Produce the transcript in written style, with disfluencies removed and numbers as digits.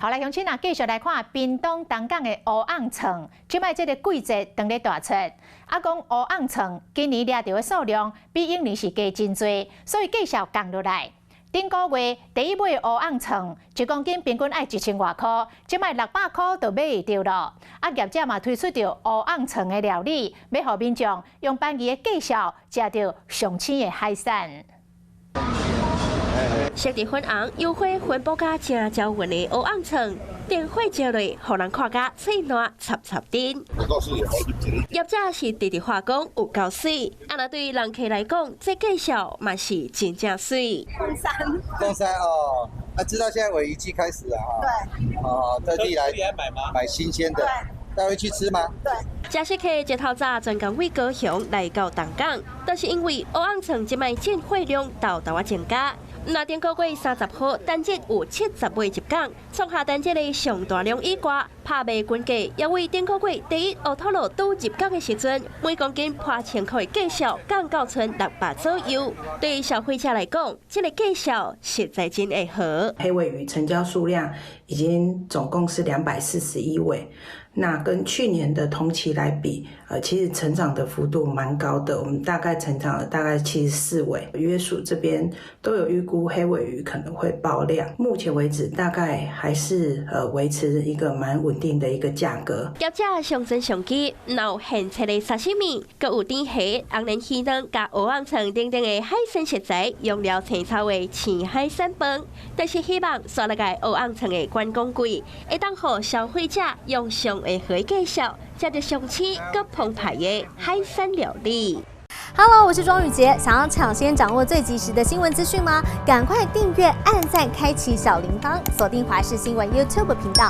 好来，乡亲啊，继续来看屏东东港的乌昂床，即摆这个季节当咧大出，啊讲乌昂床今年掠到的数量比往年是加真多，所以计数降落来。顶个月第一尾乌昂床1公斤平均要1000多块，即摆600块就买会到咯。啊，业者嘛推出着乌昂床的料理，要互民众用便宜的价数食到上鲜的海鲜。 色地粉红、油花分布甲正招云的乌昂床，电火照落，互人看甲嘴烂插插丁。业者是直直化工，有够水。啊，那对于人客来讲，这介绍嘛是真正水。凤山哦，知道现在尾鱼季开始了哈。对。哦，特地来买新鲜的。带回去吃吗？对。嘉士客一头早专工为高雄来到东港，都是因为乌昂床即卖进货量大大增加。 那顶个月30号，单日有70尾入港，创下单日的上大量以外，拍卖均价也为顶个月第一乌托罗都入港的时阵，每公斤破1000块的价数降到剩600左右。对于消费者来讲，这个价数实在真会好。黑尾鱼成交数量已经总共是241尾。 那跟去年的同期来比，其实成长的幅度蛮高的，我们大概成长了大概74尾。渔业署这边都有预估黑尾鱼可能会爆量，目前为止大概还是维持一个蛮稳定的一个价格。业者上真上机，有现切的沙西米，佮有甜虾、红莲鱼蛋、甲乌昂床等等的海鲜食材，用了青草的青海鲜饭，就是希望刷了个乌昂床的观光柜，会当互消费者用上。 会好介绍，食着上鲜、佮澎湃的海鲜料理。Hello， 我是庄宇杰。想要抢先掌握最及时的新闻资讯吗？赶快订阅、按赞、开启小铃铛，锁定华视新闻 YouTube 频道。